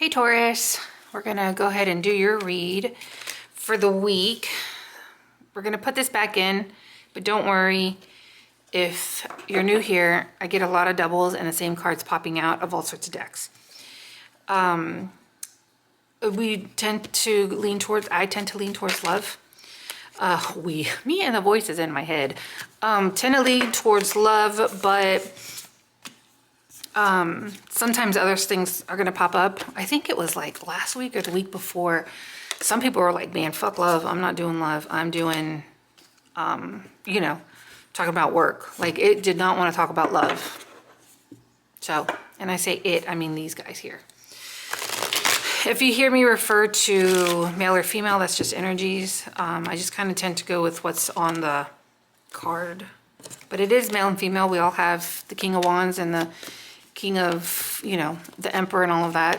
Hey Taurus, we're gonna go ahead and do your read for the week. We're gonna put this back in, but don't worry, if you're new here, I get a lot of doubles and the same cards popping out of all sorts of decks. I tend to lean towards love. Me and the voices in my head, tend to lean towards love, but sometimes other things are gonna pop up. I think it was like last week or the week before, some people were like, man, fuck love, I'm not doing love, I'm doing, you know, talking about work. Like, it did not want to talk about love. So, and I say it, I mean these guys here. If you hear me refer to male or female, that's just energies. I just kind of tend to go with what's on the card. But it is male and female. We all have the King of Wands and the King of, you know, the Emperor and all of that.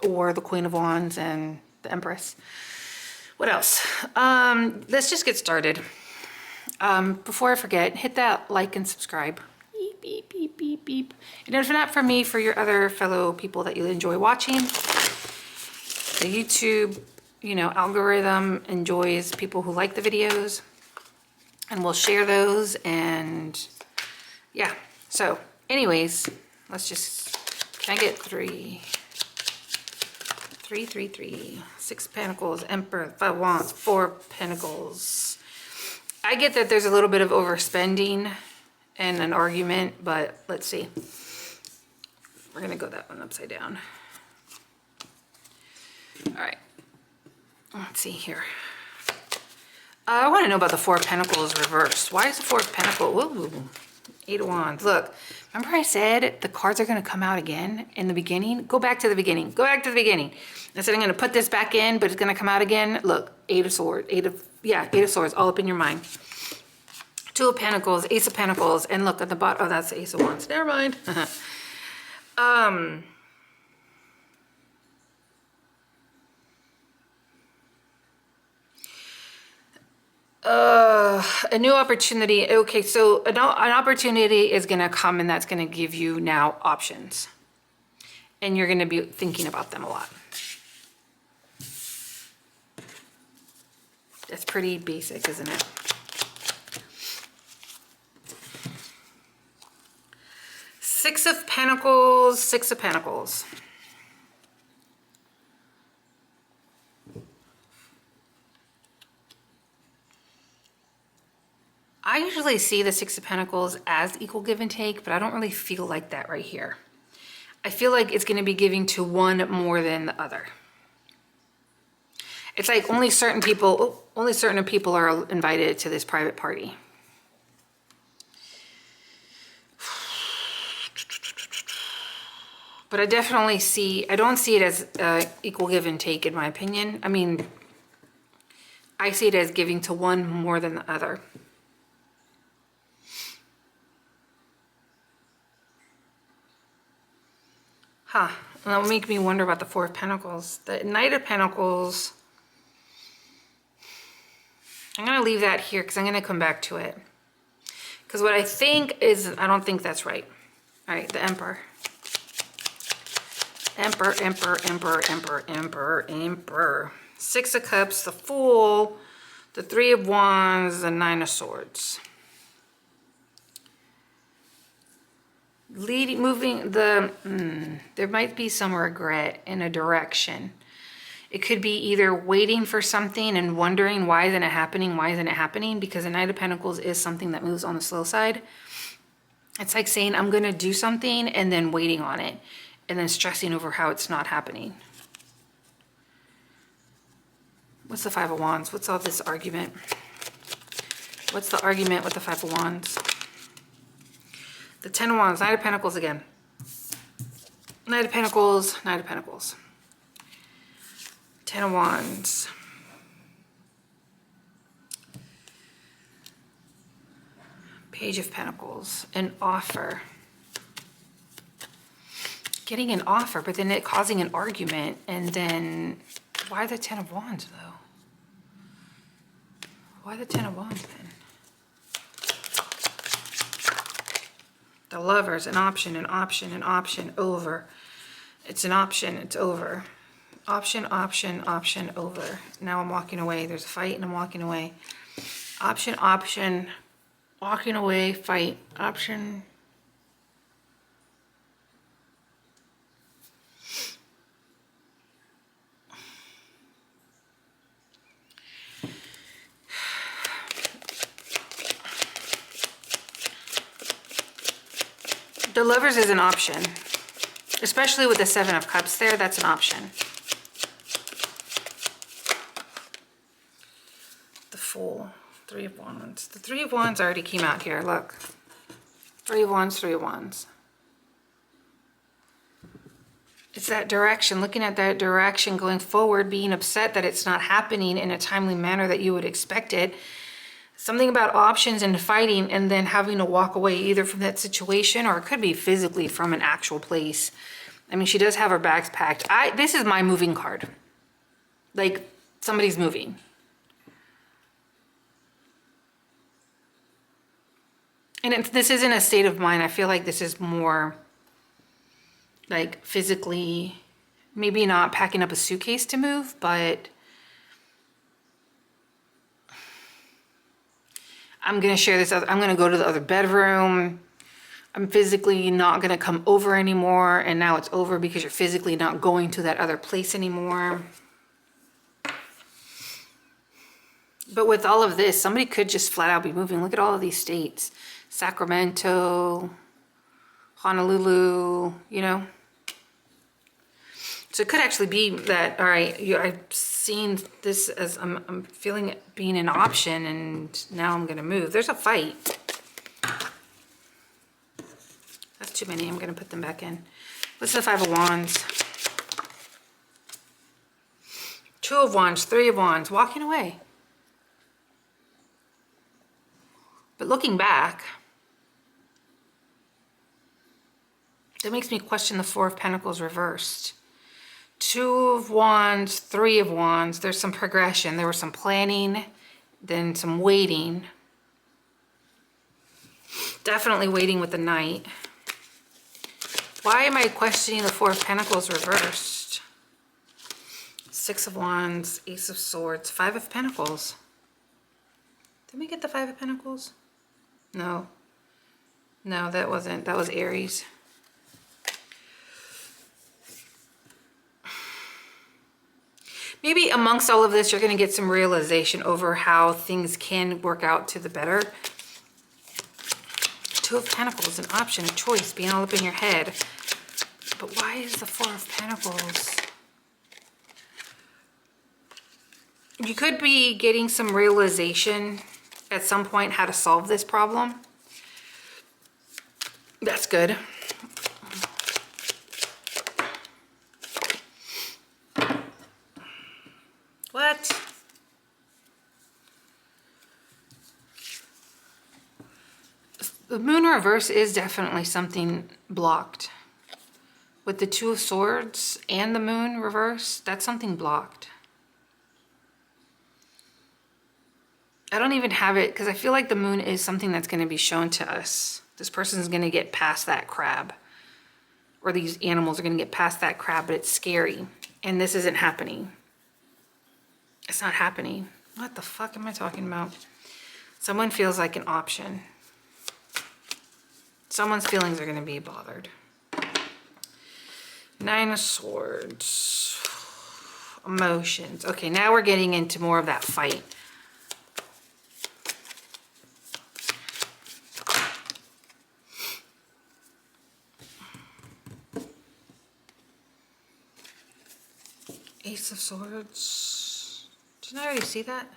Or the Queen of Wands and the Empress. What else? Let's just get started. Before I forget, hit that like and subscribe. Beep, beep, beep, beep, beep. And if not for me, for your other fellow people that you enjoy watching. The YouTube, you know, algorithm enjoys people who like the videos. And we'll share those, and yeah. So anyways, let's just, can I get three? Three. 6 Pentacles, Emperor, 5 Wands, 4 Pentacles. I get that there's a little bit of overspending and an argument, but let's see. We're gonna go that one upside down. All right, let's see here. I want to know about the 4 of Pentacles reversed. Why is the 4 of Pentacles? Whoa, 8 of Wands. Look, remember I said the cards are going to come out again in the beginning? Go back to the beginning. Go back to the beginning. I said I'm going to put this back in, but it's going to come out again. Look, 8 of Swords. 8 of Swords, all up in your mind. 2 of Pentacles, Ace of Pentacles, and look at the bottom. Oh, that's the Ace of Wands. Never mind. A new opportunity. Okay, so an opportunity is going to come, and that's going to give you now options. And you're going to be thinking about them a lot. That's pretty basic, isn't it? Six of Pentacles. I usually see the 6 of Pentacles as equal give and take, but I don't really feel like that right here. I feel like it's going to be giving to one more than the other. It's like only certain people are invited to this private party. But I definitely I don't see it as equal give and take, in my opinion. I mean, I see it as giving to one more than the other. Huh. That will make me wonder about the 4 of Pentacles. The Knight of Pentacles, I'm going to leave that here because I'm going to come back to it. Because what I think is, I don't think that's right. All right, the Emperor. Emperor. 6 of Cups, the Fool, the 3 of Wands, the 9 of Swords. There might be some regret in a direction. It could be either waiting for something and wondering, why isn't it happening? Because the Knight of Pentacles is something that moves on the slow side. It's like saying, I'm going to do something and then waiting on it and then stressing over how it's not happening. What's the 5 of Wands? What's all this argument? What's the argument with the 5 of Wands? The 10 of Wands, Knight of Pentacles again. Knight of Pentacles. 10 of Wands. Page of Pentacles. An offer. Getting an offer, but then it causing an argument. And then, why the 10 of Wands though? Why the 10 of Wands then? The Lovers, an option over. It's an option. It's over. Option, option, option, over. Now I'm walking away. There's a fight and I'm walking away. Option, option, walking away, fight, option. The Lovers is an option. Especially with the Seven of Cups there, that's an option. The Fool, Three of Wands. The Three of Wands already came out here, look. Three of Wands, Three of Wands. It's that direction, looking at that direction, going forward, being upset that it's not happening in a timely manner that you would expect it. Something about options and fighting and then having to walk away either from that situation or it could be physically from an actual place. I mean, she does have her bags packed. This is my moving card. Like, somebody's moving. And this isn't a state of mind. I feel like this is more like physically, maybe not packing up a suitcase to move, but I'm going to share this. I'm going to go to the other bedroom. I'm physically not going to come over anymore. And now it's over because you're physically not going to that other place anymore. But with all of this, somebody could just flat out be moving. Look at all of these states. Sacramento, Honolulu, you know. So it could actually be that, all right, I've seen this as, I'm feeling it being an option and now I'm going to move. There's a fight. That's too many. I'm going to put them back in. What's the Five of Wands? Two of Wands, Three of Wands, walking away. But looking back, that makes me question the Four of Pentacles reversed. Two of Wands, Three of Wands. There's some progression. There was some planning, then some waiting. Definitely waiting with the Knight. Why am I questioning the Four of Pentacles reversed? Six of Wands, Ace of Swords, Five of Pentacles. Did we get the Five of Pentacles? No. No, that wasn't. That was Aries. Maybe amongst all of this, you're going to get some realization over how things can work out to the better. Two of Pentacles, an option, a choice, being all up in your head. But why is the Four of Pentacles? You could be getting some realization at some point how to solve this problem. That's good. What? The Moon reverse is definitely something blocked. With the Two of Swords and the Moon reverse, that's something blocked. I don't even have it because I feel like the Moon is something that's going to be shown to us. This person's going to get past that crab. Or these animals are going to get past that crab, but it's scary. And this isn't happening. It's not happening. What the fuck am I talking about? Someone feels like an option. Someone's feelings are going to be bothered. Nine of Swords. Emotions. Okay, now we're getting into more of that fight. Ace of Swords. Didn't I already see that?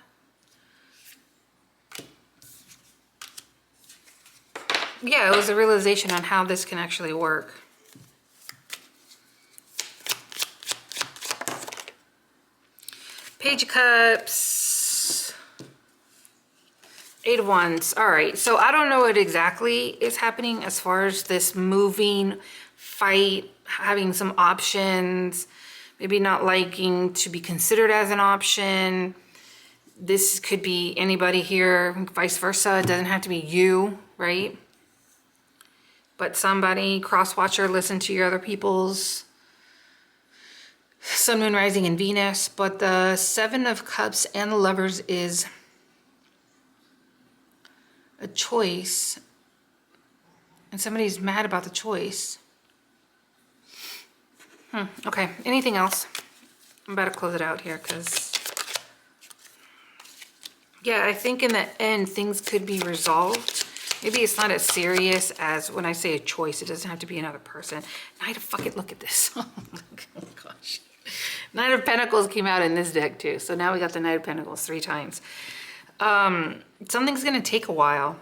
Yeah, it was a realization on how this can actually work. Page of Cups. Eight of Wands. All right, so I don't know what exactly is happening as far as this moving, fight, having some options, maybe not liking to be considered as an option. This could be anybody here, vice versa. It doesn't have to be you, right? But somebody, cross-watcher, listen to your other people's Sun, Moon, Rising, and Venus. But the Seven of Cups and the Lovers is a choice. And somebody's mad about the choice. Okay, anything else? I'm about to close it out here because... yeah, I think in the end, things could be resolved. Maybe it's not as serious as when I say a choice. It doesn't have to be another person. Knight of fucking, look at this. Oh my gosh. Knight of Pentacles came out in this deck too. So now we got the Knight of Pentacles 3 times. Something's going to take a while.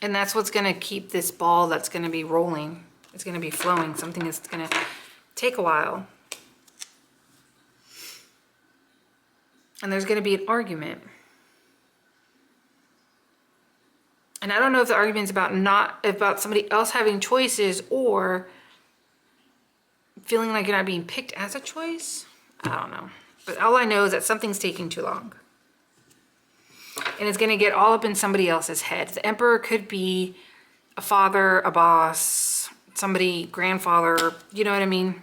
And that's what's going to keep this ball that's going to be rolling. It's going to be flowing. Something is going to take a while. And there's going to be an argument. And I don't know if the argument's about somebody else having choices or feeling like you're not being picked as a choice. I don't know. But all I know is that something's taking too long. And it's going to get all up in somebody else's head. The Emperor could be a father, a boss, somebody, grandfather, you know what I mean?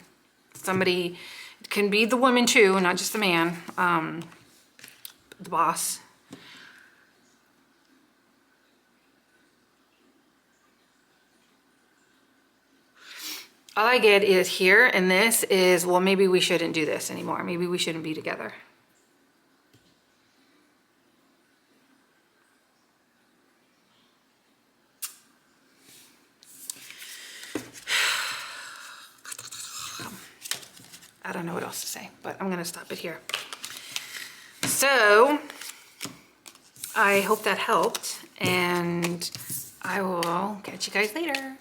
Somebody, it can be the woman too, not just the man, the boss. All I get is here, and this is, well, maybe we shouldn't do this anymore. Maybe we shouldn't be together. I don't know what else to say, but I'm going to stop it here. So, I hope that helped, and I will catch you guys later.